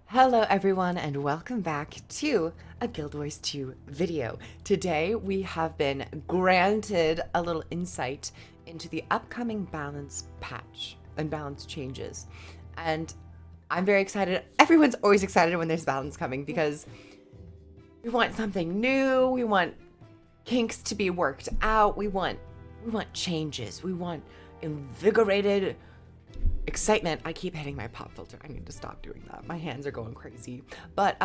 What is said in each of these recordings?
Hello everyone and welcome back to a Guild Wars 2 video. Today we have been granted a little insight into the upcoming balance patch and balance changes. And I'm very excited. Everyone's always excited when there's balance coming because we want something new, we want kinks to be worked out, we want changes, we want invigorated excitement. I keep hitting my pop filter. I need to stop doing that. My hands are going crazy. But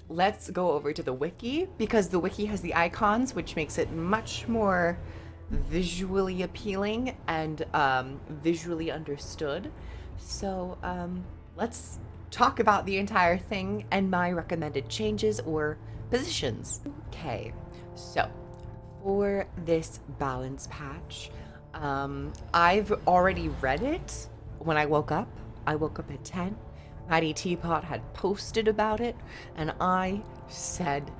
let's go over to the wiki because the wiki has the icons, which makes it much more visually appealing and visually understood. So let's talk about the entire thing and my recommended changes or positions. Okay, so for this balance patch, I've already read it. When I woke up at 10. Mighty Teapot had posted about it, and I said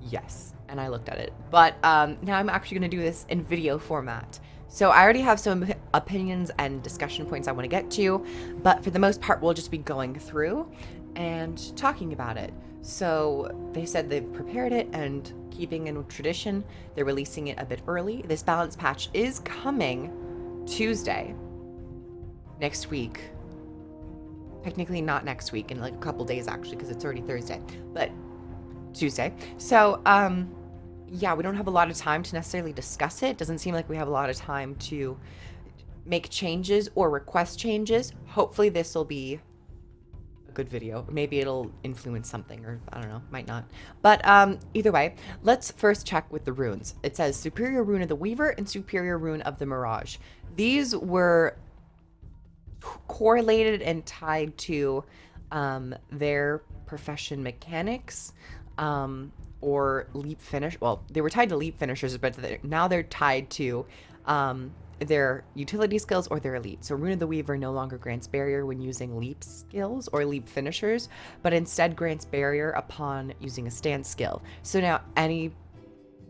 yes, and I looked at it. But now I'm actually going to do this in video format. So I already have some opinions and discussion points I want to get to, but for the most part, we'll just be going through and talking about it. So they said they've prepared it, and keeping in tradition, they're releasing it a bit early. This balance patch is coming Tuesday. Next week. Technically not next week, in like a couple days actually, because it's already Thursday, but Tuesday. So yeah, we don't have a lot of time to necessarily discuss it. Doesn't seem like we have a lot of time to make changes or request changes. Hopefully this will be a good video. Maybe it'll influence something, or I don't know, might not. But either way, let's first check with the runes. It says Superior Rune of the Weaver and Superior Rune of the Mirage. These were correlated and tied to their profession mechanics or leap finish. Well, they were tied to leap finishers, but now they're tied to their utility skills or their elite. So Rune of the Weaver no longer grants barrier when using leap skills or leap finishers, but instead grants barrier upon using a stance skill. So now any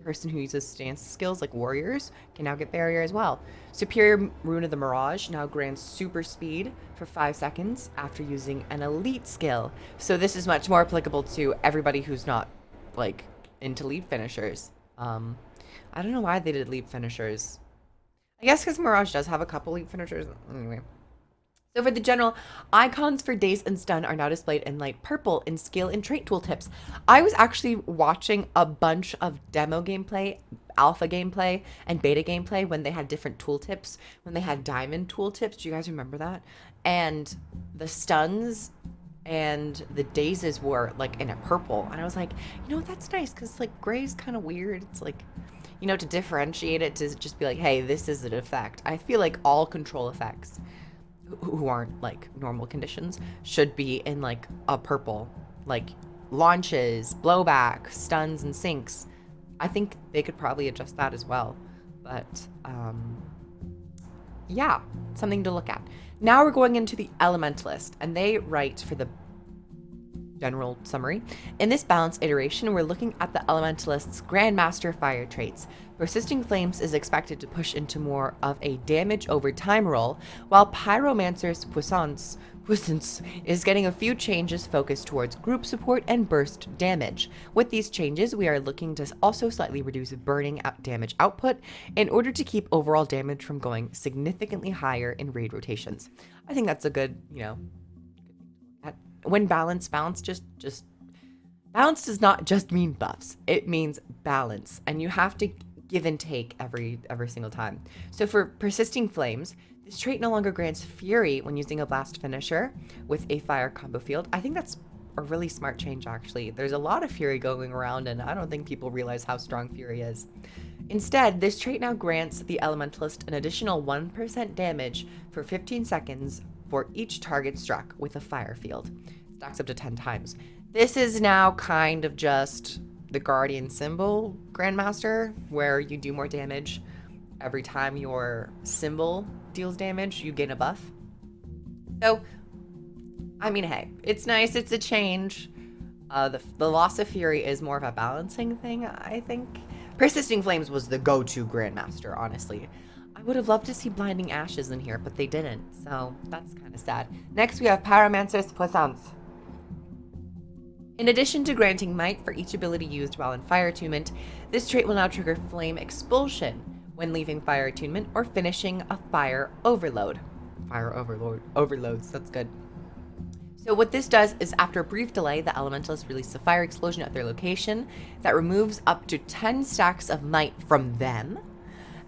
person who uses stance skills like warriors can now get barrier as well. Superior Rune of the Mirage now grants super speed for 5 seconds after using an elite skill. So this is much more applicable to everybody who's not like into leap finishers. I don't know why they did leap finishers. I guess because Mirage does have a couple leap finishers. Anyway. So for the general, icons for Daze and Stun are now displayed in light purple in skill and trait tooltips. I was actually watching a bunch of demo gameplay, alpha gameplay, and beta gameplay when they had different tooltips, when they had diamond tooltips. Do you guys remember that? And the stuns and the dazes were like in a purple. And I was like, you know, that's nice because like gray's kind of weird. It's like, you know, to differentiate it, to just be like, hey, this is an effect. I feel like all control effects who aren't like normal conditions should be in like a purple, like launches, blowback, stuns, and sinks. I think they could probably adjust that as well, but yeah, something to look at. Now we're going into the Elementalist, and they write for the general summary. In this balance iteration, we're looking at the Elementalist's Grandmaster fire traits. Persisting Flames is expected to push into more of a damage over time role, while Pyromancer's Puissance is getting a few changes focused towards group support and burst damage. With these changes, we are looking to also slightly reduce burning damage output in order to keep overall damage from going significantly higher in raid rotations. I think that's a good, you know, when balance just balance does not just mean buffs. It means balance, and you have to give and take every single time. So for Persisting Flames, this trait no longer grants Fury when using a blast finisher with a fire combo field. I think that's a really smart change, actually. There's a lot of Fury going around, and I don't think people realize how strong Fury is. Instead, this trait now grants the Elementalist an additional 1% damage for 15 seconds for each target struck with a fire field. Stacks up to 10 times. This is now kind of just the Guardian symbol Grandmaster, where you do more damage every time your symbol deals damage, you gain a buff. So, I mean, hey, it's nice, it's a change. The loss of Fury is more of a balancing thing, I think. Persisting Flames was the go-to Grandmaster, honestly. I would have loved to see Blinding Ashes in here, but they didn't, so that's kind of sad. Next, we have Pyromancer's Puissance. In addition to granting might for each ability used while in fire attunement, this trait will now trigger Flame Expulsion when leaving fire attunement or finishing a fire overload. Overloads, that's good. So what this does is after a brief delay, the Elementalist releases a fire explosion at their location that removes up to 10 stacks of might from them,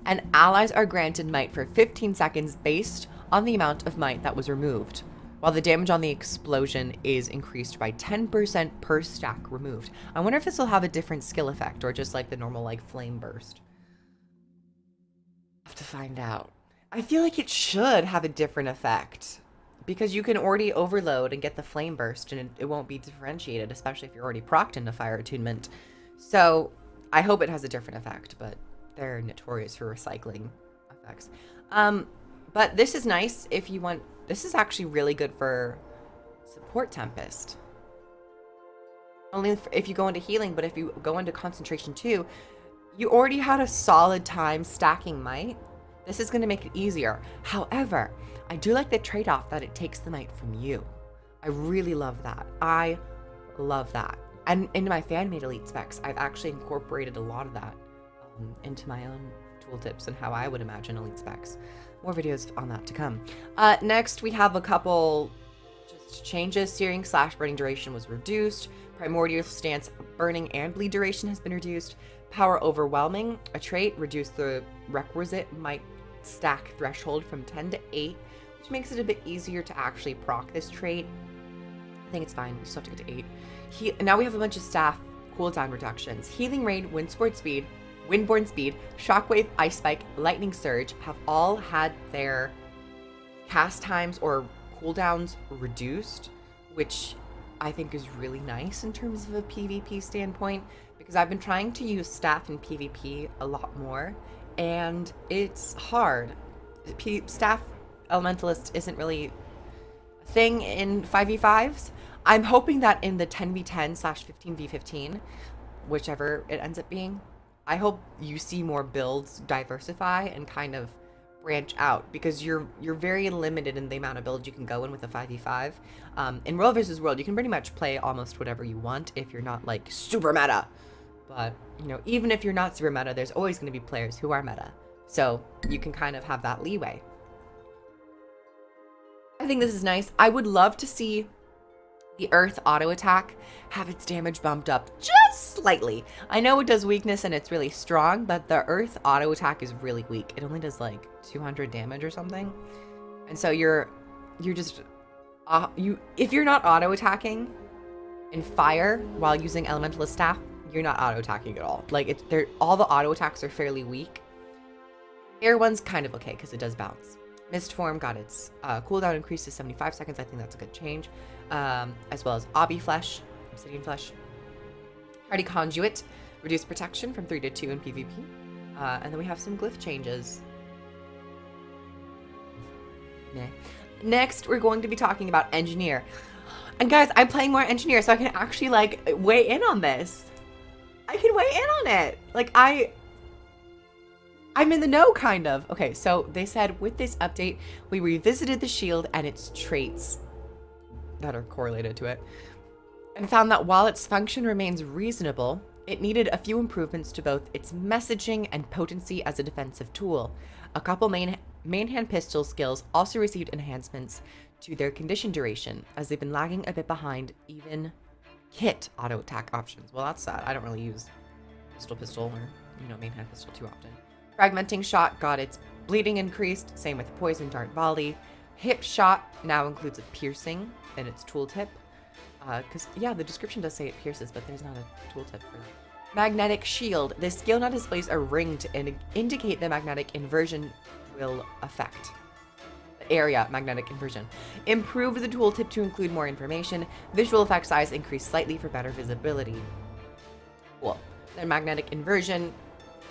and allies are granted might for 15 seconds based on the amount of might that was removed, while the damage on the explosion is increased by 10% per stack removed. I wonder if this will have a different skill effect or just like the normal like flame burst. Have to find out. I feel like it should have a different effect because you can already overload and get the flame burst and it won't be differentiated, especially if you're already procced into fire attunement. So I hope it has a different effect, but they're notorious for recycling effects. But this is nice if you want. This is actually really good for support Tempest. Only if you go into healing, but if you go into concentration too, you already had a solid time stacking might. This is going to make it easier. However, I do like the trade-off that it takes the might from you. I really love that. I love that. And into my fan-made elite specs, I've actually incorporated a lot of that into my own tooltips and how I would imagine elite specs. More videos on that to come. Next, we have a couple just changes. Searing / burning duration was reduced. Primordial stance burning and bleed duration has been reduced. Power overwhelming, a trait, reduced the requisite might stack threshold from 10 to 8, which makes it a bit easier to actually proc this trait. I think it's fine. We still have to get to 8. Now we have a bunch of staff cooldown reductions. Healing Rain, Windborne Speed, Shockwave, Ice Spike, Lightning Surge have all had their cast times or cooldowns reduced, which I think is really nice in terms of a PvP standpoint, because I've been trying to use staff in PvP a lot more, and it's hard. Staff Elementalist isn't really a thing in 5v5s. I'm hoping that in the 10v10 / 15v15, whichever it ends up being, I hope you see more builds diversify and kind of branch out, because you're very limited in the amount of builds you can go in with a 5v5. In World vs. World, you can pretty much play almost whatever you want if you're not like super meta. But, you know, even if you're not super meta, there's always going to be players who are meta. So you can kind of have that leeway. I think this is nice. I would love to see the Earth auto attack have its damage bumped up just slightly. I know it does weakness and it's really strong, but the Earth auto attack is really weak. It only does like 200 damage or something. And so you're just if you're not auto attacking in fire while using Elementalist staff, you're not auto attacking at all. Like all the auto attacks are fairly weak. Air one's kind of okay because it does bounce. Mist form got its cooldown increased to 75 seconds. I think that's a good change. As well as Obsidian Flesh. Hardy Conduit, reduced protection from 3 to 2 in PvP. And then we have some glyph changes. Nah. Next, we're going to be talking about Engineer. And guys, I'm playing more Engineer, so I can actually like weigh in on this. I can weigh in on it. Like I'm in the know, kind of. Okay, so they said with this update, we revisited the shield and its traits that are correlated to it, and found that while its function remains reasonable, it needed a few improvements to both its messaging and potency as a defensive tool. A couple main hand pistol skills also received enhancements to their condition duration, as they've been lagging a bit behind even kit auto attack options. Well, that's sad. I don't really use pistol or, main hand pistol too often. Fragmenting shot got its bleeding increased, same with poison dart volley. Hip shot now includes a piercing in its tooltip. Because, yeah, the description does say it pierces, but there's not a tooltip for that. Magnetic shield. The skill now displays a ring to indicate the magnetic inversion will affect the area magnetic inversion. Improve the tooltip to include more information. Visual effect size increased slightly for better visibility. Cool. Then magnetic inversion,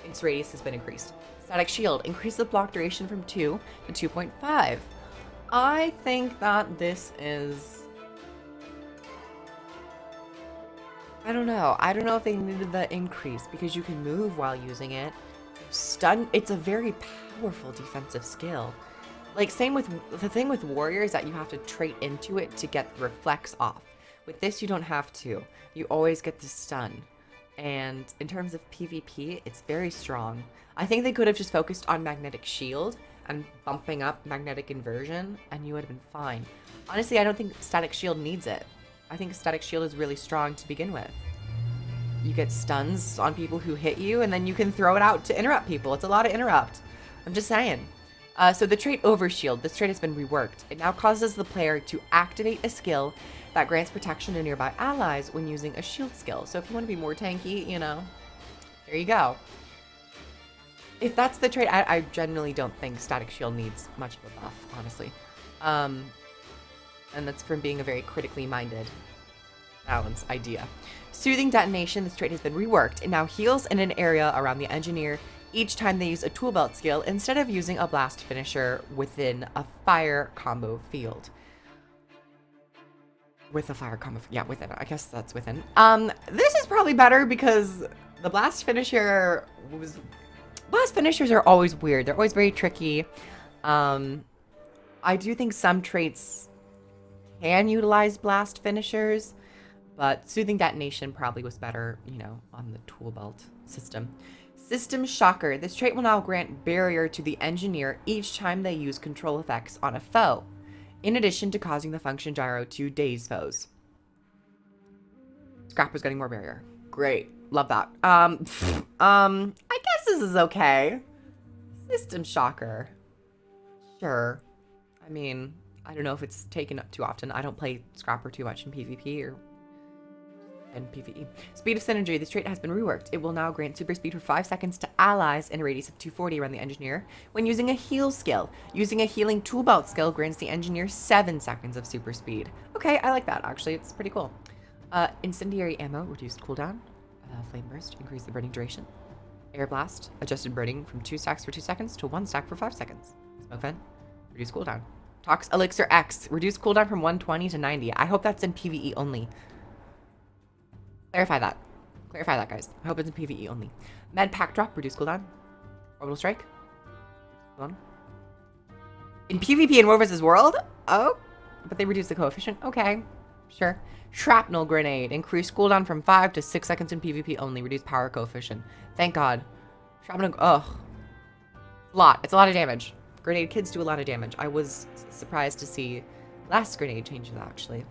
its radius has been increased. Static shield. Increase the block duration from 2 to 2.5. I think that this is... I don't know. I don't know if they needed the increase because you can move while using it. stun, it's a very powerful defensive skill. Like, same with the thing with warriors, that you have to trait into it to get the reflex off. With this, you don't have to. You always get the stun. And in terms of PvP, it's very strong. I think they could have just focused on magnetic shield and bumping up magnetic inversion, and you would have been fine. Honestly, I don't think static shield needs it. I think static shield is really strong to begin with. You get stuns on people who hit you, and then you can throw it out to interrupt people. It's a lot of interrupt. I'm just saying. So the trait Overshield, this trait has been reworked. It now causes the player to activate a skill that grants protection to nearby allies when using a shield skill. So if you want to be more tanky, you know, there you go. If that's the trait, I generally don't think Static Shield needs much of a buff, honestly. And that's from being a very critically minded balance idea. Soothing Detonation, this trait has been reworked. It now heals in an area around the engineer each time they use a tool belt skill instead of using a blast finisher within a fire combo field. With a fire combo, yeah, within. I guess that's within. This is probably better because the blast finisher was... Blast finishers are always weird. They're always very tricky. I do think some traits can utilize blast finishers, but Soothing Detonation probably was better, you know, on the tool belt system. System Shocker. This trait will now grant barrier to the engineer each time they use control effects on a foe, in addition to causing the function gyro to daze foes. Scrapper's getting more barrier. Great. Love that. I guess this is okay. System Shocker. Sure. I mean, I don't know if it's taken up too often. I don't play Scrapper too much in PvP or in PvE. Speed of Synergy. This trait has been reworked. It will now grant super speed for 5 seconds to allies in a radius of 240 around the engineer when using a heal skill. Using a healing tool belt skill grants the engineer 7 seconds of super speed. Okay, I like that, actually. It's pretty cool. Incendiary Ammo. Reduced cooldown. Flame Burst. Increase the burning duration. Air Blast. Adjusted burning from 2 stacks for 2 seconds to 1 stack for 5 seconds. Smoke Vent. Reduce cooldown. Tox Elixir X. Reduce cooldown from 120 to 90. I hope that's in PvE only. Clarify that. Clarify that, guys. I hope it's in PvE only. Med Pack Drop. Reduce cooldown. Orbital Strike. Hold on. In PvP in War vs. World? Oh. But they reduce the coefficient. Okay. Sure. Shrapnel Grenade. Increase cooldown from 5 to 6 seconds in PvP only. Reduce power coefficient. Thank God. Shrapnel... Ugh. A lot. It's a lot of damage. Grenade kids do a lot of damage. I was surprised to see last grenade changes, actually.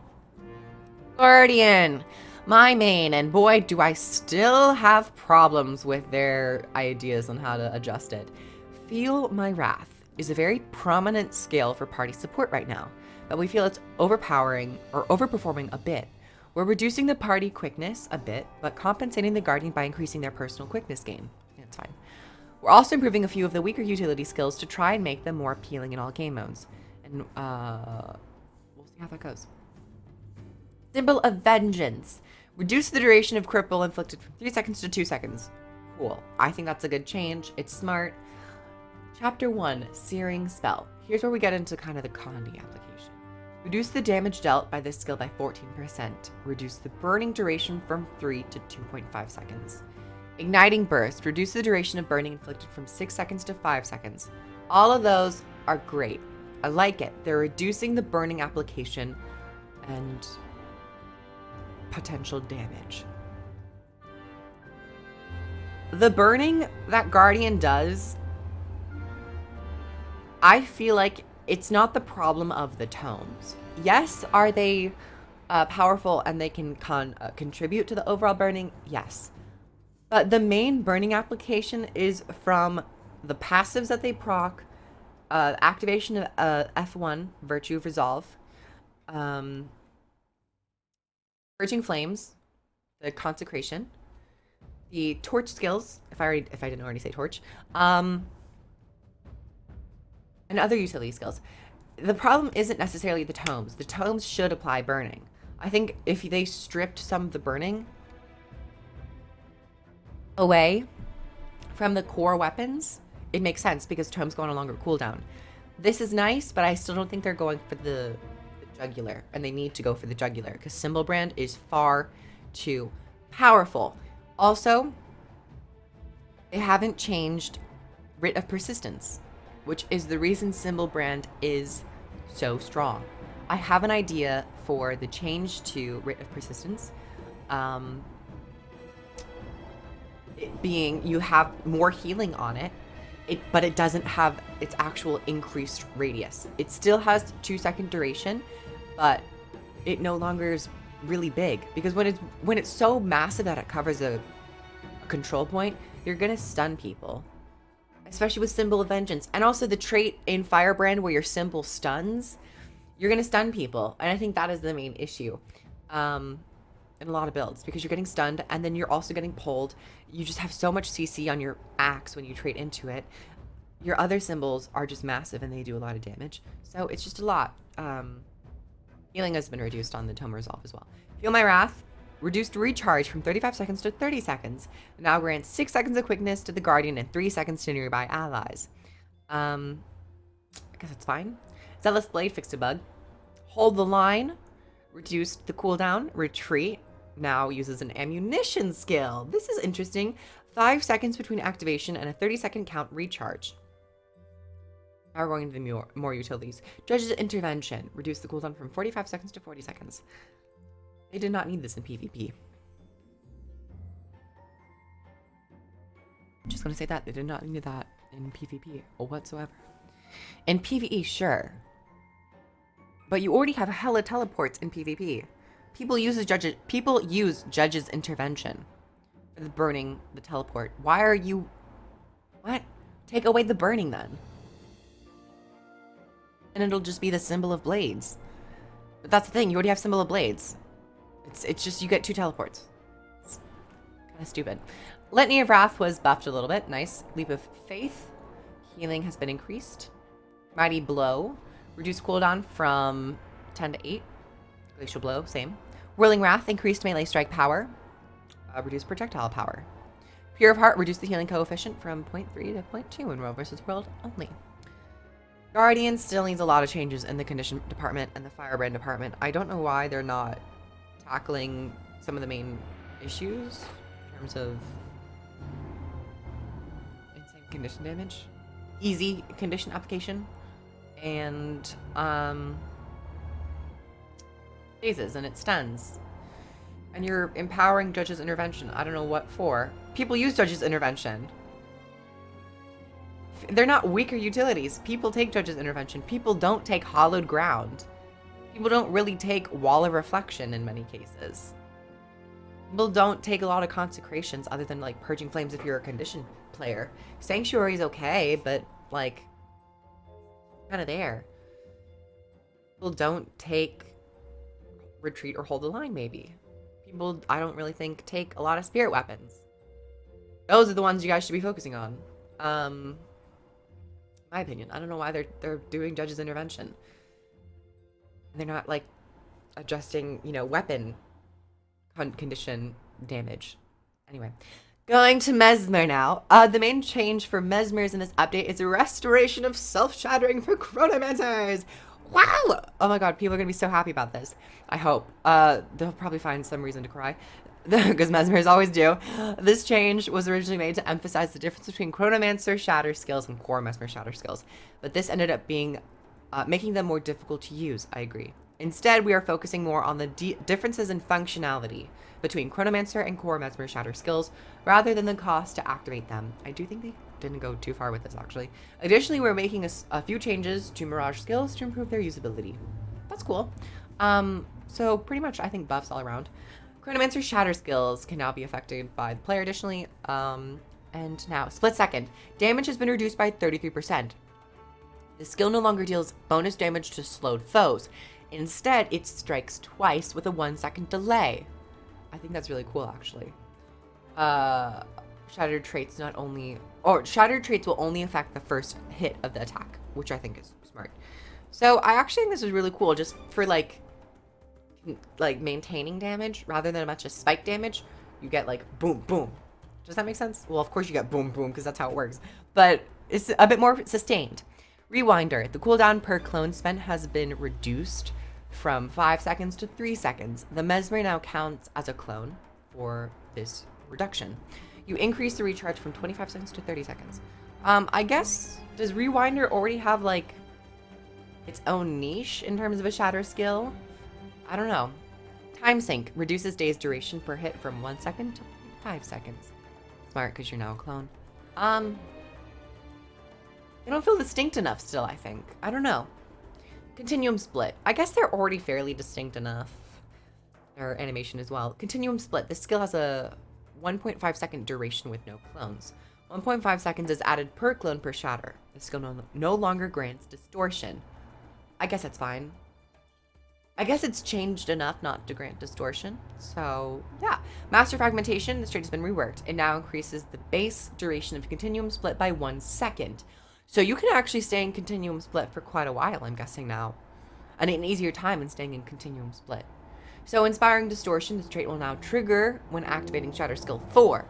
Guardian. My main, and boy, do I still have problems with their ideas on how to adjust it. Feel My Wrath is a very prominent skill for party support right now, but we feel it's overpowering or overperforming a bit. We're reducing the party quickness a bit, but compensating the Guardian by increasing their personal quickness gain. That's fine. We're also improving a few of the weaker utility skills to try and make them more appealing in all game modes. And we'll see how that goes. Symbol of Vengeance. Reduce the duration of cripple inflicted from 3 seconds to 2 seconds. Cool. I think that's a good change. It's smart. Chapter 1, Searing Spell. Here's where we get into kind of the Condi application. Reduce the damage dealt by this skill by 14%. Reduce the burning duration from 3 to 2.5 seconds. Igniting Burst. Reduce the duration of burning inflicted from 6 seconds to 5 seconds. All of those are great. I like it. They're reducing the burning application and potential damage. The burning that Guardian does, I feel like it's not the problem of the tomes. Yes, are they powerful and they can contribute to the overall burning? Yes. But the main burning application is from the passives that they proc, activation of F1, Virtue of Resolve, Purging Flames, the Consecration, the Torch skills, if I didn't already say Torch, and other utility skills. The problem isn't necessarily the tomes. The tomes should apply burning. I think if they stripped some of the burning away from the core weapons, it makes sense because tomes go on a longer cooldown. This is nice, but I still don't think they're going for the jugular, and they need to go for the jugular because Symbol Brand is far too powerful. Also, they haven't changed Writ of Persistence, which is the reason symbol brand is so strong. I have an idea for the change to Writ of Persistence. It being you have more healing on it, but it doesn't have its actual increased radius. It still has 2-second duration, but it no longer is really big, because when it's so massive that it covers a control point, you're gonna stun people, especially with Symbol of Vengeance. And also the trait in Firebrand where your symbol stuns, you're gonna stun people, and I think that is the main issue in a lot of builds, because you're getting stunned and then you're also getting pulled. You just have so much CC on your axe when you trade into it. Your other symbols are just massive and they do a lot of damage, so it's just a lot. Healing has been reduced on the Tome Resolve as well. Feel My Wrath, reduced recharge from 35 seconds to 30 seconds. Now grants 6 seconds of quickness to the Guardian and 3 seconds to nearby allies. I guess that's fine. Zealous Blade fixed a bug. Hold the Line, reduced the cooldown. Retreat now uses an ammunition skill. This is interesting. 5 seconds between activation and a 30-second count recharge. Now we're going to the more utilities. Judge's Intervention, reduced the cooldown from 45 seconds to 40 seconds. They did not need this in PvP. Just gonna say that they did not need that in PvP or whatsoever. In PvE, sure, but you already have hella teleports in PvP. People use Judge's Intervention for the burning the teleport. Why are you? What? Take away the burning then, and it'll just be the Symbol of Blades. But that's the thing. You already have Symbol of Blades. It's just you get 2 teleports. It's kind of stupid. Litany of Wrath was buffed a little bit. Nice. Leap of Faith. Healing has been increased. Mighty Blow. Reduced cooldown from 10 to 8. Glacial Blow, same. Whirling Wrath, increased melee strike power. Reduced projectile power. Pure of Heart, reduced the healing coefficient from 0.3 to 0.2 in World vs. World only. Guardian still needs a lot of changes in the condition department and the Firebrand department. I don't know why they're not tackling some of the main issues in terms of insane condition damage, easy condition application, and phases, and it stuns. And you're empowering Judge's Intervention. I don't know what for. People use Judge's Intervention. They're not weaker utilities. People take Judge's Intervention. People don't take Hollowed Ground. People don't really take Wall of Reflection in many cases. People don't take a lot of consecrations other than like Purging Flames if you're a condition player. Sanctuary is okay, but like kind of there. People don't take Retreat or Hold the Line maybe. People, I don't really think, take a lot of spirit weapons. Those are the ones you guys should be focusing on. My opinion. I don't know why they're doing Judge's Intervention. They're not like adjusting, you know, weapon condition damage. Anyway, going to Mesmer now. The main change for Mesmers in this update is a restoration of self-shattering for Chronomancers. Wow! Oh my god, people are gonna be so happy about this. I hope. They'll probably find some reason to cry, because Mesmers always do. This change was originally made to emphasize the difference between Chronomancer shatter skills and core Mesmer shatter skills, but this ended up being making them more difficult to use. I agree. Instead, we are focusing more on the differences in functionality between Chronomancer and core Mesmer shatter skills, rather than the cost to activate them. I do think they didn't go too far with this, actually. Additionally, we're making a few changes to Mirage skills to improve their usability. That's cool. So pretty much, I think buffs all around. Chronomancer shatter skills can now be affected by the player additionally. And now, split second. Damage has been reduced by 33%. The skill no longer deals bonus damage to slowed foes. Instead, it strikes twice with a 1-second delay. I think that's really cool, actually. Shattered traits shattered traits will only affect the first hit of the attack, which I think is smart. So I actually think this is really cool, just for like maintaining damage rather than a bunch of spike damage. You get like boom, boom. Does that make sense? Well, of course you get boom, boom, because that's how it works. But it's a bit more sustained. Rewinder. The cooldown per clone spent has been reduced from 5 seconds to 3 seconds. The Mesmer now counts as a clone for this reduction. You increase the recharge from 25 seconds to 30 seconds. I guess, does Rewinder already have, like, its own niche in terms of a shatter skill? I don't know. Time Sink reduces day's duration per hit from 1 second to 5 seconds. Smart, because you're now a clone. They don't feel distinct enough still, I think. I don't know. Continuum Split. I guess they're already fairly distinct enough. Their animation as well. Continuum Split. This skill has a 1.5 second duration with no clones. 1.5 seconds is added per clone per shatter. This skill no longer grants distortion. I guess that's fine. I guess it's changed enough not to grant distortion. So, yeah. Master Fragmentation. This trait has been reworked. It now increases the base duration of Continuum Split by 1 second. So you can actually stay in Continuum Split for quite a while, I'm guessing now. And an easier time in staying in Continuum Split. So Inspiring Distortion, this trait will now trigger when activating Shatter Skill 4.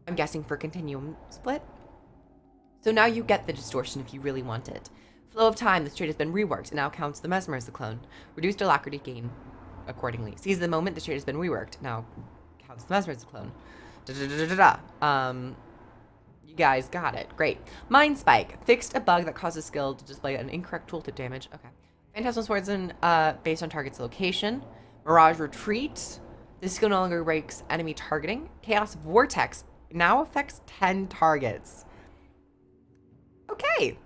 I'm guessing for Continuum Split. So now you get the distortion if you really want it. Flow of Time, this trait has been reworked. It now counts the Mesmer as a clone. Reduced alacrity gain accordingly. Seize the Moment, this trait has been reworked. Now counts the Mesmer as a clone. You guys got it. Great. Mind Spike. Fixed a bug that causes skill to display an incorrect tooltip damage. Okay. Phantasmal Swordsman, based on target's location. Mirage Retreat. This skill no longer breaks enemy targeting. Chaos Vortex now affects 10 targets. Okay.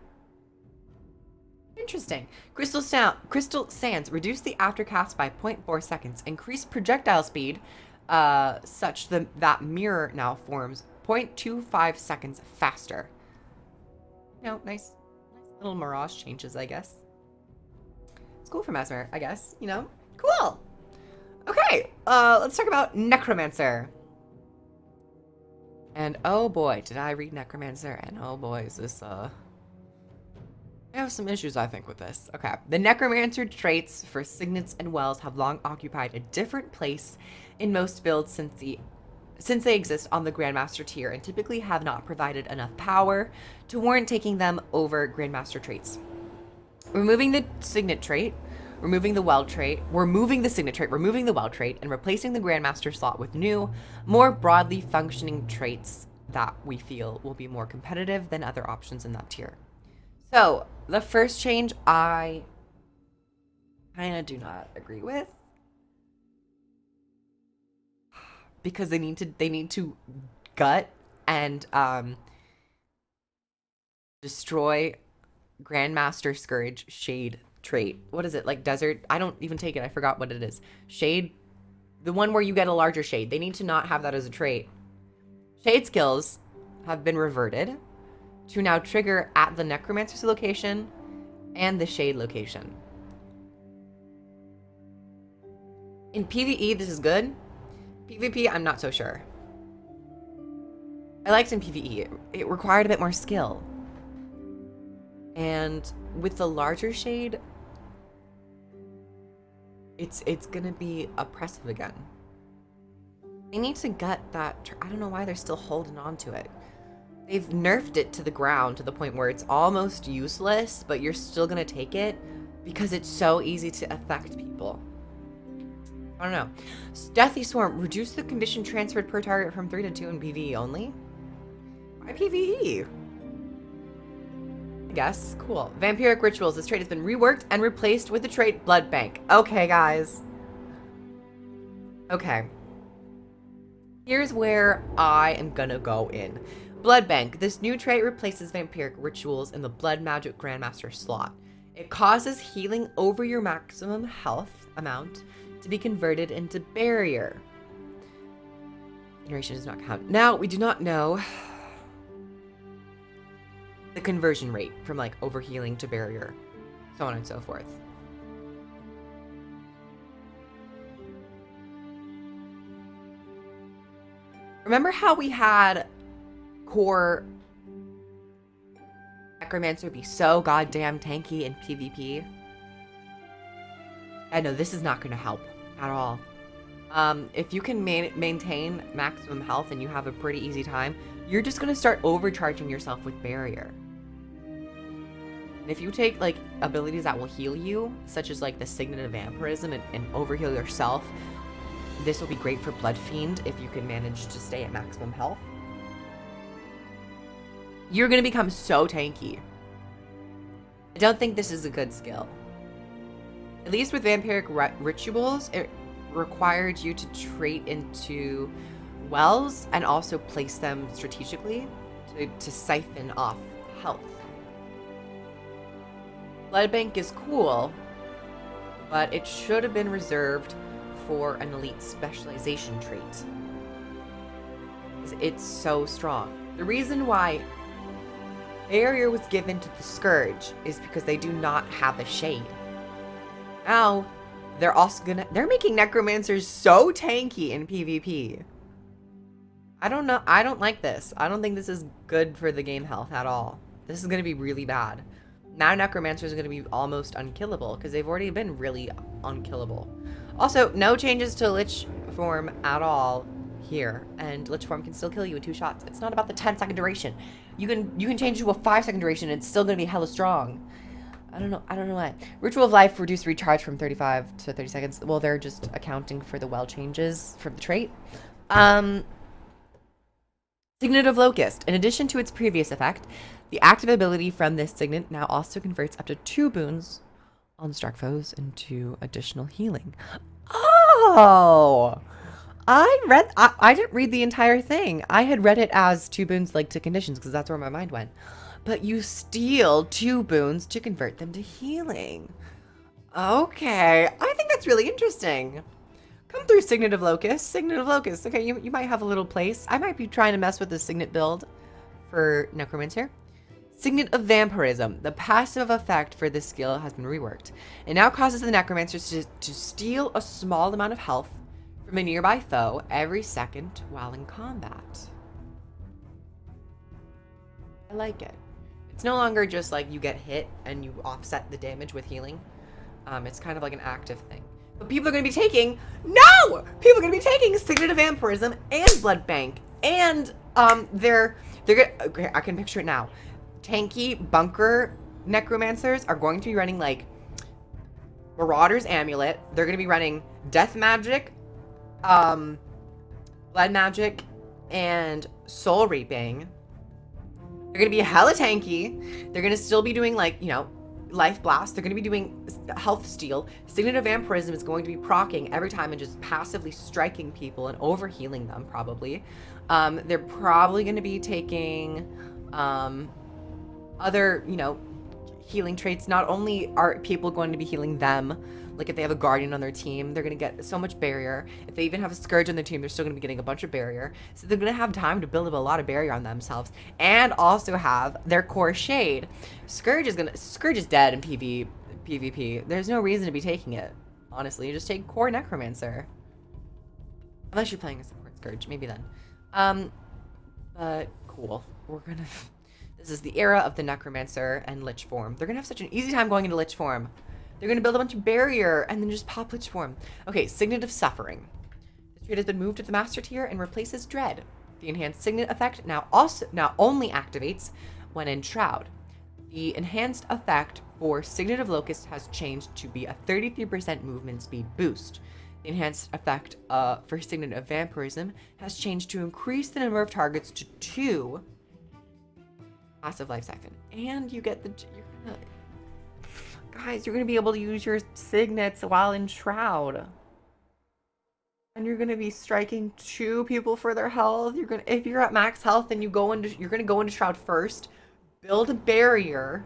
Interesting. Crystal Sands. Reduce the aftercast by 0.4 seconds. Increase projectile speed such that mirror now forms 0.25 seconds faster. You know, nice little Mirage changes, I guess. It's cool for Mesmer, I guess. You know, cool. Okay, let's talk about Necromancer. And oh boy, did I read Necromancer, and oh boy, is this, I have some issues, I think, with this. Okay, the Necromancer traits for signets and wells have long occupied a different place in most builds since they exist on the Grandmaster tier and typically have not provided enough power to warrant taking them over Grandmaster traits. Removing the signet trait, removing the well trait, removing the signet trait, removing the well trait, and replacing the Grandmaster slot with new, more broadly functioning traits that we feel will be more competitive than other options in that tier. So, the first change I kind of do not agree with. Because they need to gut and destroy Grandmaster Scourge Shade trait. What is it? Like Desert? I don't even take it. I forgot what it is. Shade? The one where you get a larger shade. They need to not have that as a trait. Shade skills have been reverted to now trigger at the Necromancer's location and the Shade location. In PvE, this is good. PvP, I'm not so sure. I liked in PvE. It required a bit more skill. And with the larger shade, it's gonna be oppressive again. They need to gut that. I don't know why they're still holding on to it. They've nerfed it to the ground to the point where it's almost useless, but you're still gonna take it because it's so easy to affect people. I don't know. Deathy Swarm. Reduce the condition transferred per target from 3 to 2 in PvE only. Why PvE? I guess. Cool. Vampiric Rituals. This trait has been reworked and replaced with the trait Blood Bank. Okay, guys. Okay. Here's where I am gonna go in. Blood Bank. This new trait replaces Vampiric Rituals in the Blood Magic Grandmaster slot. It causes healing over your maximum health amount to be converted into barrier. Generation does not count. Now, we do not know the conversion rate from like overhealing to barrier, so on and so forth. Remember how we had core Necromancer be so goddamn tanky in PvP? I know this is not going to help at all. If you can maintain maximum health and you have a pretty easy time, you're just going to start overcharging yourself with barrier. And if you take like abilities that will heal you, such as like the Signet of Vampirism and overheal yourself, this will be great for Blood Fiend if you can manage to stay at maximum health. you're going to become so tanky. I don't think this is a good skill. At least with vampiric rituals, it required you to trait into wells and also place them strategically to siphon off health. Blood Bank is cool, but it should have been reserved for an elite specialization trait. It's so strong. The reason why Barrier was given to the Scourge is because they do not have a shade. Now, they're making Necromancers so tanky in PvP. I don't know. I don't like this. I don't think this is good for the game health at all. This is going to be really bad. Now Necromancers are going to be almost unkillable because they've already been really unkillable. Also, no changes to Lich form at all here, and Lich form can still kill you in 2 shots. It's not about the 10-second duration. You can change to a 5-second duration and it's still going to be hella strong. I don't know why. Ritual of Life reduced recharge from 35 to 30 seconds. Well, they're just accounting for the well changes from the trait. Signet of Locust. In addition to its previous effect, the active ability from this signet now also converts up to 2 boons on struck foes into additional healing. Oh! I didn't read the entire thing. I had read it as 2 boons like to conditions because that's where my mind went. But you steal 2 boons to convert them to healing. Okay, I think that's really interesting. Come through, Signet of Locust. Signet of Locust. Okay, you might have a little place. I might be trying to mess with the Signet build for Necromancer. Signet of Vampirism. The passive effect for this skill has been reworked. It now causes the Necromancers to steal a small amount of health from a nearby foe every second while in combat. I like it. It's no longer just like you get hit and you offset the damage with healing. It's kind of like an active thing. But people are going to be taking... No! People are going to be taking Signet of Vampirism and Blood Bank. And they're going to... Okay, I can picture it now. Tanky bunker Necromancers are going to be running like Marauder's Amulet. They're going to be running Death Magic, Blood Magic, and Soul Reaping. They're going to be hella tanky. They're going to still be doing, like, you know, Life Blast. They're going to be doing Health Steal. Signet of Vampirism is going to be proccing every time and just passively striking people and overhealing them, probably. They're probably going to be taking other, you know, healing traits. Not only are people going to be healing them, like if they have a Guardian on their team, they're going to get so much barrier. If they even have a Scourge on their team, they're still going to be getting a bunch of barrier. So they're going to have time to build up a lot of barrier on themselves and also have their core shade. Scourge is dead in PvP. There's no reason to be taking it. Honestly, you just take core Necromancer. Unless you're playing a support Scourge, maybe then. But cool. This is the era of the Necromancer and Lich form. They're going to have such an easy time going into Lich form. They're going to build a bunch of barrier and then just pop Lich form. Okay, Signet of Suffering. This trait has been moved to the Master tier and replaces Dread. The enhanced Signet effect now only activates when in Shroud. The enhanced effect for Signet of Locust has changed to be a 33% movement speed boost. The enhanced effect for Signet of Vampirism has changed to increase the number of targets to 2. Passive Life Siphon. And you get guys, you're going to be able to use your signets while in Shroud. And you're going to be striking 2 people for their health. If you're at max health and you're going to go into Shroud first, build a barrier.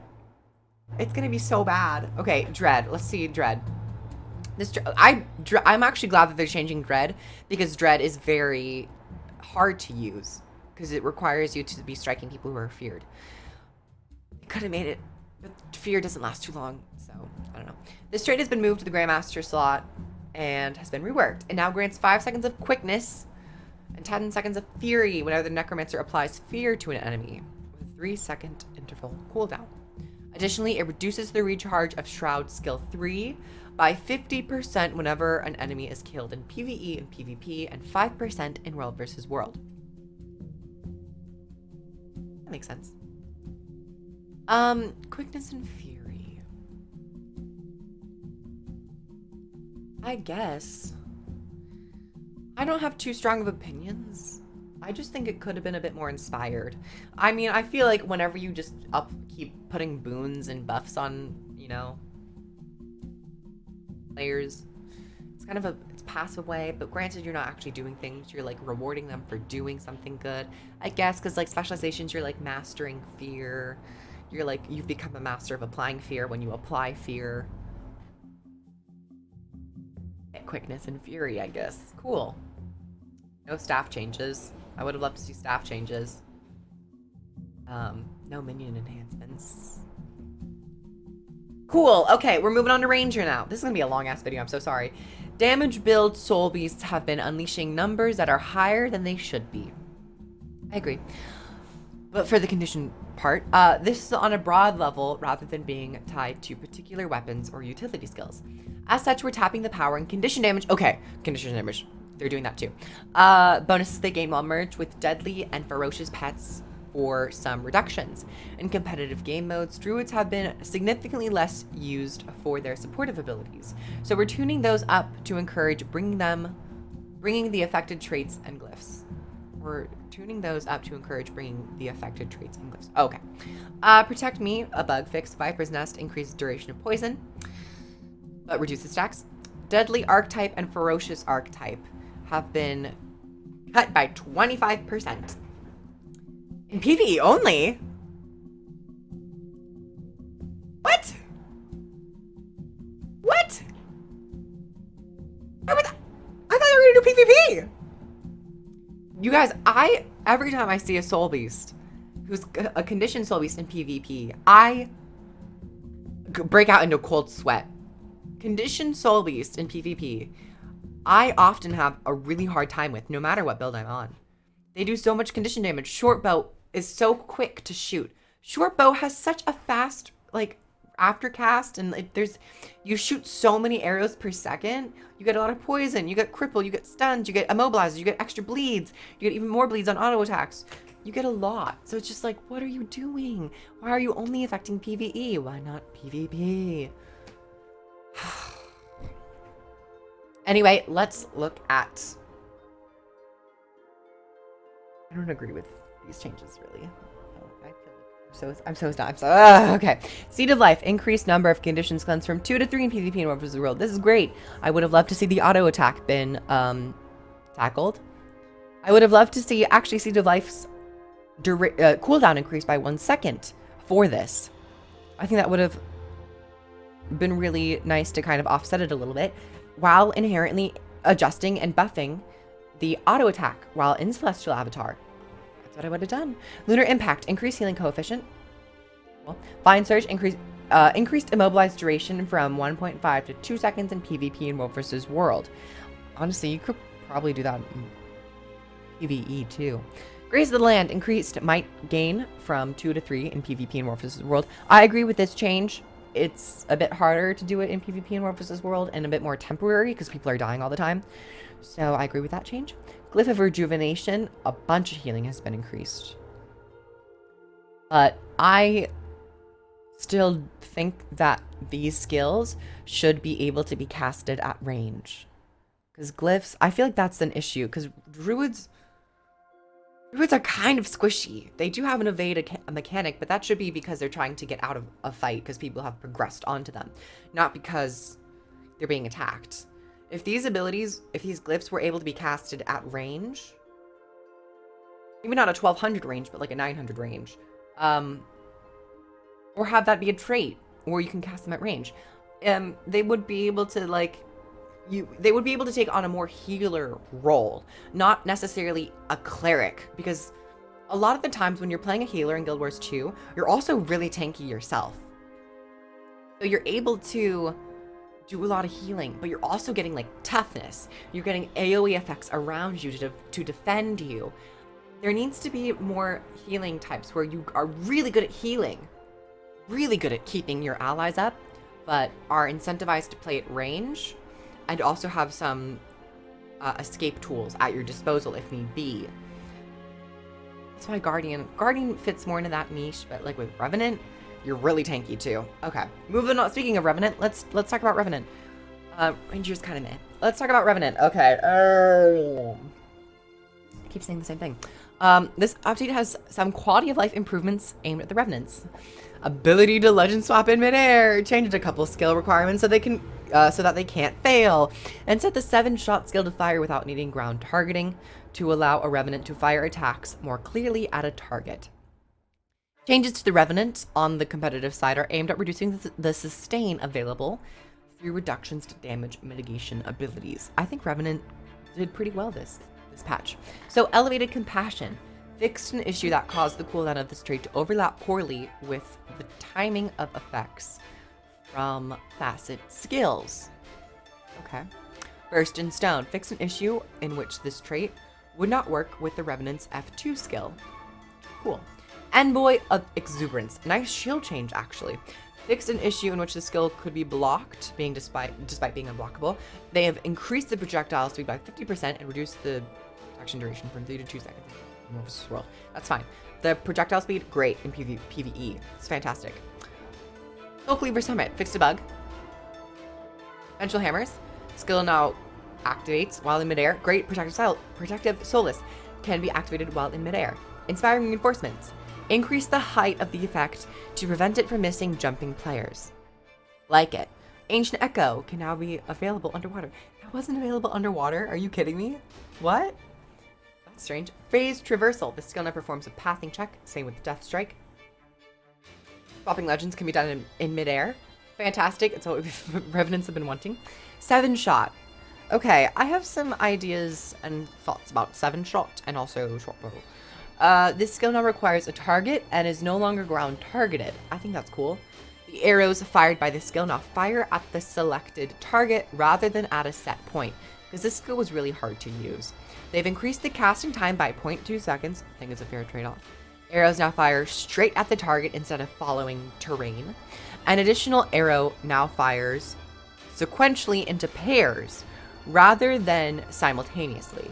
It's going to be so bad. Okay, Dread. Let's see Dread. I'm actually glad that they're changing Dread because Dread is very hard to use because it requires you to be striking people who are feared. It could have made it, but fear doesn't last too long, so I don't know. This trait has been moved to the Grandmaster slot and has been reworked. It now grants 5 seconds of quickness and 10 seconds of fury whenever the Necromancer applies fear to an enemy with a 3-second interval cooldown. Additionally, it reduces the recharge of Shroud skill 3 by 50% whenever an enemy is killed in PvE and PvP and 5% in World vs. World. That makes sense. Quickness and fury. I guess. I don't have too strong of opinions I just think it could have been a bit more inspired. I mean, I feel like whenever you just keep putting boons and buffs on, you know, players, it's kind of it's passive way, but granted you're not actually doing things, you're like rewarding them for doing something good, I guess, because like specializations, you're like mastering fear, you're like, you've become a master of applying fear when you apply fear. Quickness and fury, I guess. Cool. No staff changes. I would have loved to see staff changes. No minion enhancements. Cool. Okay, we're moving on to Ranger now. This is gonna be a long ass video. I'm so sorry. Damage build soul beasts have been unleashing numbers that are higher than they should be. I agree. But for the condition part, this is on a broad level rather than being tied to particular weapons or utility skills. As such, we're tapping the power and condition damage. Okay, condition damage. They're doing that too. Bonuses they gain while merged with deadly and ferocious pets or some reductions. In competitive game modes, druids have been significantly less used for their supportive abilities. So we're tuning those up to encourage bringing the affected traits and glyphs. We're tuning those up to encourage bringing the affected traits and glyphs. Okay. Protect me, a bug fix. Viper's Nest increases duration of poison, but reduces stacks. Deadly archetype and ferocious archetype have been cut by 25%. In PvE only? What? What? I thought they were gonna do PvP! You guys, every time I see a soul beast who's a conditioned soul beast in PvP, I break out into a cold sweat. Conditioned soul beast in PvP, I often have a really hard time with, no matter what build I'm on. They do so much condition damage. Short bow is so quick to shoot. Short bow has such a fast, like, aftercast, and you shoot so many arrows per second. You get a lot of poison, you get cripple, you get stuns, you get immobilized, you get extra bleeds, you get even more bleeds on auto attacks. You get a lot. So it's just like, what are you doing? Why are you only affecting PvE? Why not PvP? Anyway, let's look at... I don't agree with these changes, really. I feel like I'm so okay. Seed of Life. Increased number of conditions cleansed from 2 to 3 in PvP and War vs. the World. This is great. I would have loved to see the auto attack been tackled. I would have loved to see actually Seed of Life's cooldown increased by 1 second for this. I think that would have been really nice to kind of offset it a little bit, while inherently adjusting and buffing the auto attack while in Celestial Avatar. That's what I would have done. Lunar Impact, increased healing coefficient. Well, Vine Surge, increased immobilized duration from 1.5 to 2 seconds in PvP and World vs. World. Honestly, you could probably do that in PvE too. Graze of the Land, increased might gain from 2 to 3 in PvP and World vs. World. I agree with this change. It's a bit harder to do it in PvP and War vs. World, and a bit more temporary because people are dying all the time. So I agree with that change. Glyph of Rejuvenation, a bunch of healing has been increased. But I still think that these skills should be able to be casted at range. Because glyphs, I feel like that's an issue, because druids are kind of squishy. They do have an evade mechanic, but that should be because they're trying to get out of a fight because people have progressed onto them, not because they're being attacked. If these glyphs were able to be casted at range, maybe not a 1200 range, but like a 900 range, or have that be a trait, or you can cast them at range, they would be able to they would be able to take on a more healer role, not necessarily a cleric, because a lot of the times when you're playing a healer in Guild Wars 2, you're also really tanky yourself. So you're able to do a lot of healing, but you're also getting like toughness. You're getting AoE effects around you to defend you. There needs to be more healing types where you are really good at healing, really good at keeping your allies up, but are incentivized to play at range, and also have some escape tools at your disposal if need be. That's why Guardian fits more into that niche, but like with Revenant, you're really tanky too. Okay, moving on. Speaking of Revenant, let's talk about Revenant. Ranger's kind of meh. Let's talk about Revenant. Okay. keep saying the same thing. This update has some quality of life improvements aimed at the Revenants. Ability to legend swap in midair. Changed a couple skill requirements so that they can't fail. And set the 7-shot skill to fire without needing ground targeting to allow a Revenant to fire attacks more clearly at a target. Changes to the Revenant on the competitive side are aimed at reducing the sustain available through reductions to damage mitigation abilities. I think Revenant did pretty well this patch. So elevated compassion fixed an issue that caused the cooldown of this trait to overlap poorly with the timing of effects from facet skills. Okay. Burst in Stone fixed an issue in which this trait would not work with the Revenant's F2 skill. Cool. Envoy of Exuberance. Nice shield change, actually. Fixed an issue in which the skill could be blocked, despite being unblockable. They have increased the projectile speed by 50% and reduced the protection duration from 3 to 2 seconds in Morphosis World. That's fine. The projectile speed, great in PvE. It's fantastic. Soul Cleaver Summit fixed a bug. Vengeful Hammers. Skill now activates while in midair. Great protective Solace can be activated while in midair. Inspiring Reinforcements. Increase the height of the effect to prevent it from missing jumping players. Like it. Ancient Echo can now be available underwater. That wasn't available underwater? Are you kidding me? What? That's strange. Phased Traversal. This skill now performs a pathing check. Same with Death Strike. Swapping Legends can be done in midair. Fantastic. It's what Revenants have been wanting. 7-shot. Okay, I have some ideas and thoughts about 7-shot and also shortbow. This skill now requires a target and is no longer ground targeted. I think that's cool. The arrows fired by this skill now fire at the selected target rather than at a set point, because this skill was really hard to use. They've increased the casting time by 0.2 seconds. I think it's a fair trade-off. Arrows now fire straight at the target instead of following terrain. An additional arrow now fires sequentially into pairs rather than simultaneously.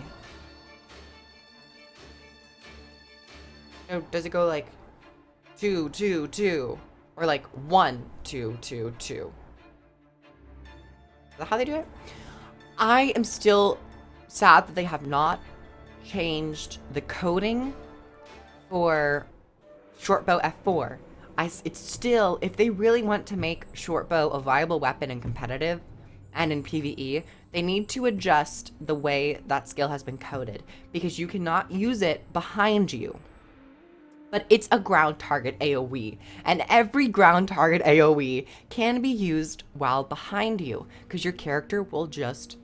Does it go like 2, 2, 2, or like 1, 2, 2, 2? Is that how they do it? I am still sad that they have not changed the coding for shortbow F4. It's still, if they really want to make shortbow a viable weapon in competitive and in PvE, they need to adjust the way that skill has been coded, because you cannot use it behind you. But it's a ground target AoE, and every ground target AoE can be used while behind you, because your character will just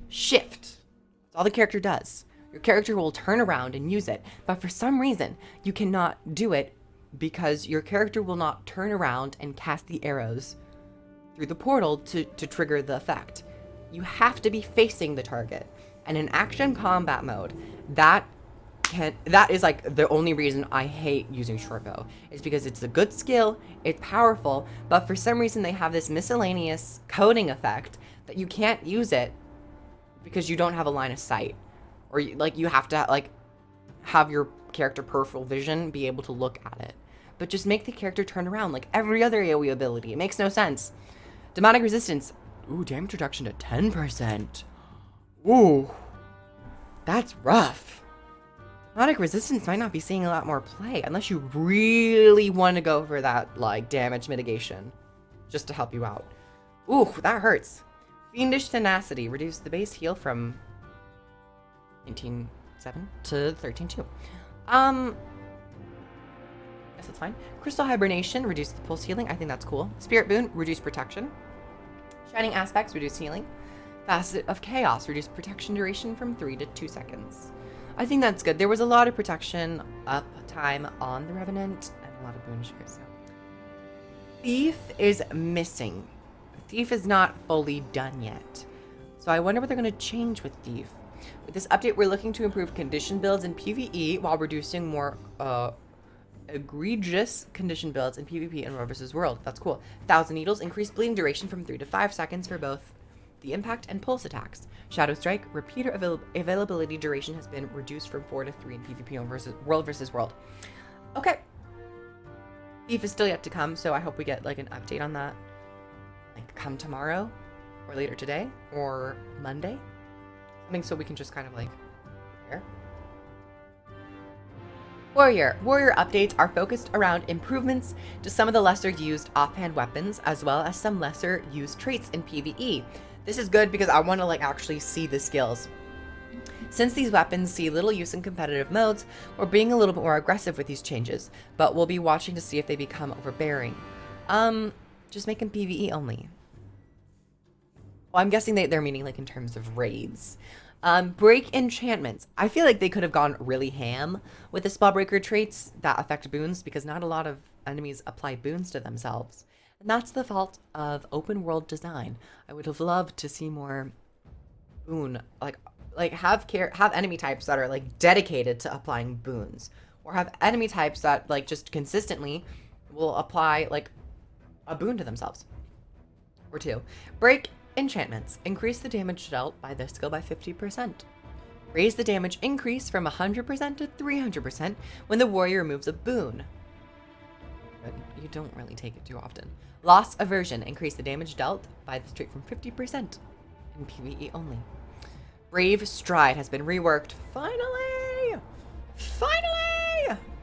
shift. That's all the character does. Your character will turn around and use it, but for some reason, you cannot do it because your character will not turn around and cast the arrows through the portal to trigger the effect. You have to be facing the target, and in action combat mode, that is like the only reason I hate using shortbow. It's because it's a good skill, it's powerful, but for some reason they have this miscellaneous coding effect that you can't use it because you don't have a line of sight, or you have to have your character peripheral vision be able to look at it. But just make the character turn around like every other AoE ability. It makes no sense. Demonic Resistance. Ooh, damage reduction to 10%. Ooh, that's rough. Demonic Resistance might not be seeing a lot more play unless you really want to go for that damage mitigation just to help you out. Ooh, that hurts. Fiendish Tenacity. Reduce the base heal from 19.7 to 13.2. Guess that's fine. Crystal Hibernation. Reduce the pulse healing. I think that's cool. Spirit Boon. Reduce protection. Shining Aspects. Reduce healing. Facet of Chaos. Reduce protection duration from 3 to 2 seconds. I think that's good. There was a lot of protection uptime on the Revenant and a lot of boon shares. So. Thief is missing. Thief is not fully done yet. So I wonder what they're going to change with Thief. With this update, we're looking to improve condition builds in PvE while reducing more egregious condition builds in PvP and World vs. World. That's cool. 1,000 Needles, increased bleeding duration from 3 to 5 seconds for both the impact and pulse attacks. Shadow Strike, repeater availability duration has been reduced from 4 to 3 in PvP and World vs. World. Okay. Thief is still yet to come, so I hope we get an update on that. Come tomorrow, or later today, or Monday. Something so we can just kind of prepare. Warrior updates are focused around improvements to some of the lesser used offhand weapons, as well as some lesser used traits in PvE. This is good because I want to like actually see the skills. Since these weapons see little use in competitive modes, we're being a little bit more aggressive with these changes, but we'll be watching to see if they become overbearing. Just make them PvE only. Well, I'm guessing they're meaning like in terms of raids. Break enchantments. I feel like they could have gone really ham with the spellbreaker traits that affect boons, because not a lot of enemies apply boons to themselves. And that's the fault of open world design. I would have loved to see more boon, like have enemy types that are like dedicated to applying boons, or have enemy types that like just consistently will apply like a boon to themselves. Or two. Break enchantments. Increase the damage dealt by this skill by 50%. Raise the damage increase from 100% to 300% when the warrior removes a boon. But you don't really take it too often. Loss aversion. Increase the damage dealt by this trait from 50% in PvE only. Brave Stride has been reworked. Finally!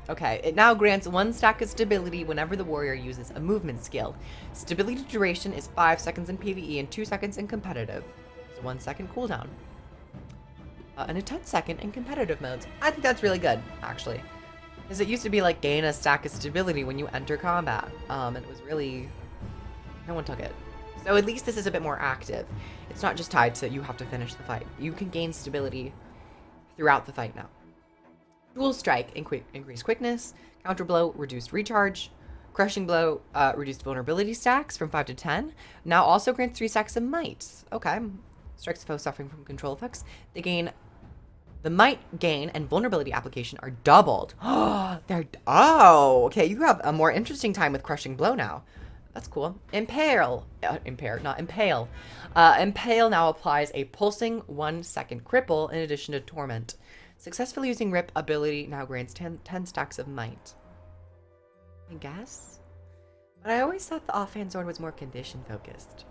Okay, it now grants 1 stack of stability whenever the warrior uses a movement skill. Stability duration is 5 seconds in PvE and 2 seconds in competitive. It's a 1 second cooldown. And a 10-second in competitive modes. I think that's really good, actually. Because it used to be like gain a stack of stability when you enter combat. And it was really... no one took it. So at least this is a bit more active. It's not just tied to you have to finish the fight. You can gain stability throughout the fight now. Dual Strike, increased quickness. Counter Blow, reduced recharge. Crushing Blow, reduced vulnerability stacks from 5 to 10. Now also grants 3 stacks of might. Okay. Strikes a foe suffering from control effects. The might gain and vulnerability application are doubled. Okay, you have a more interesting time with Crushing Blow now. That's cool. Impale now applies a pulsing 1 second cripple in addition to Torment. Successfully using Rip ability now grants 10 stacks of might. I guess? But I always thought the offhand sword was more condition focused.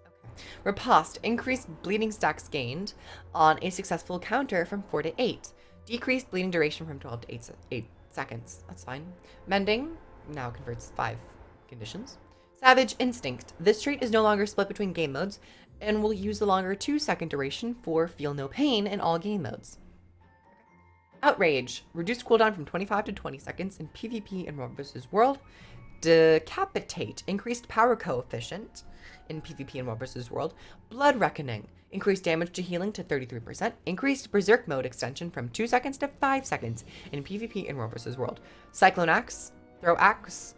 Okay. Riposte. Increased bleeding stacks gained on a successful counter from 4 to 8. Decreased bleeding duration from 12 to 8 seconds. That's fine. Mending now converts 5 conditions. Savage Instinct. This trait is no longer split between game modes and will use the longer 2-second duration for Feel No Pain in all game modes. Outrage. Reduced cooldown from 25 to 20 seconds in PvP and World vs. World. Decapitate. Increased power coefficient in PvP and World vs. World. Blood Reckoning. Increased damage to healing to 33%. Increased Berserk mode extension from 2 seconds to 5 seconds in PvP and World vs. World. Cyclone Axe. Throw Axe.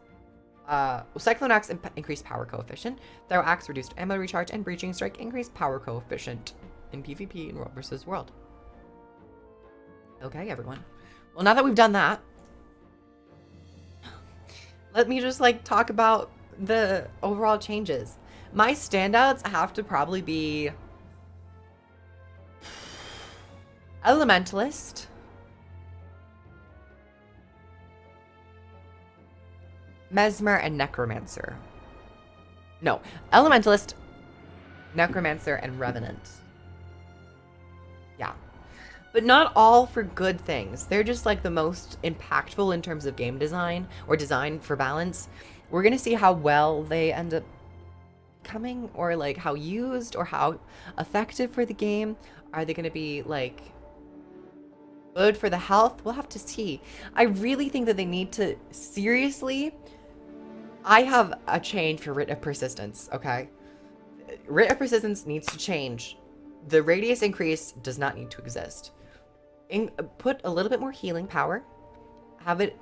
Cyclone Axe increased power coefficient. Throw Axe reduced ammo recharge, and Breaching Strike increased power coefficient in PvP and World vs. World. Okay, everyone. Well, now that we've done that, let me just like talk about the overall changes. My standouts have to probably be Elementalist, Mesmer, and Necromancer. No, Elementalist, Necromancer, and Revenant. Yeah. But not all for good things. They're just like the most impactful in terms of game design or design for balance. We're going to see how well they end up coming, or like how used or how effective for the game. Are they going to be like good for the health? We'll have to see. I really think that they need to seriously... I have a change for Writ of Persistence, okay? Writ of Persistence needs to change. The radius increase does not need to exist. Put a little bit more healing power. Have the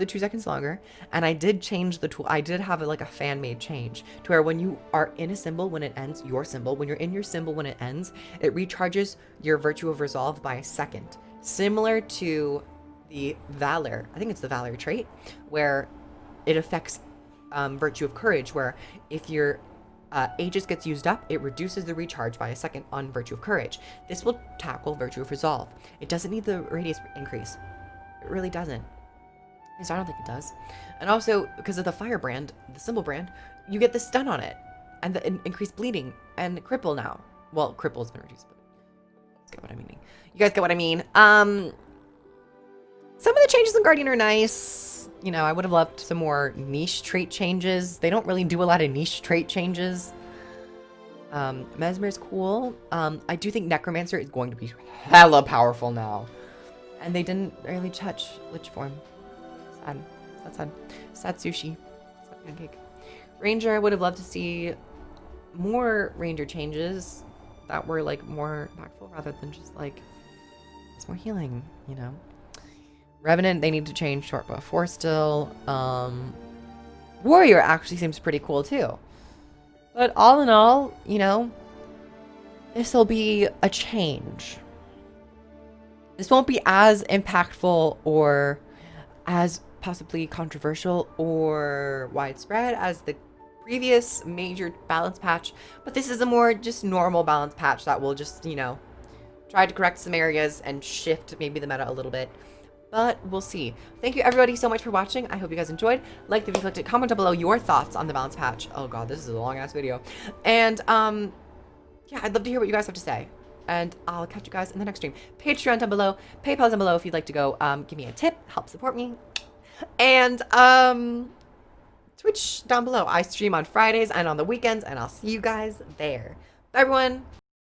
2 seconds longer. And I did change the tool. I did have like a fan-made change to where when you are in a symbol when it ends, your symbol, when you're in your symbol when it ends, it recharges your Virtue of Resolve by a second. Similar to the Valor. I think it's the Valor trait, where it affects Virtue of Courage, where if your Aegis gets used up, it reduces the recharge by a second on Virtue of Courage. This will tackle Virtue of Resolve. It doesn't need the radius increase. It really doesn't. At least I don't think it does. And also, because of the Firebrand, the symbol brand, you get the stun on it. And the increased bleeding and cripple now. Well, cripple's been reduced. But Get what I mean. You guys get what I mean. Some of the changes in Guardian are nice. You know, I would have loved some more niche trait changes. They don't really do a lot of niche trait changes. Mesmer is cool. I do think Necromancer is going to be hella powerful now. And they didn't really touch Lich form. Sad. That's sad. Sad sushi. Sad pancake. Ranger, I would have loved to see more Ranger changes that were like more impactful rather than just like it's more healing, you know. Revenant, they need to change short bow 4 still. Warrior actually seems pretty cool too. But all in all, you know, this will be a change. This won't be as impactful or as possibly controversial or widespread as the previous major balance patch, but this is a more just normal balance patch that will just, you know, try to correct some areas and shift maybe the meta a little bit. But we'll see. Thank you everybody so much for watching. I hope you guys enjoyed. Like the video, clicked it, comment down below your thoughts on the balance patch. Oh god, this is a long ass video. And yeah, I'd love to hear what you guys have to say. And I'll catch you guys in the next stream. Patreon down below, PayPal down below if you'd like to go give me a tip, help support me. And Twitch down below. I stream on Fridays and on the weekends, and I'll see you guys there. Bye everyone.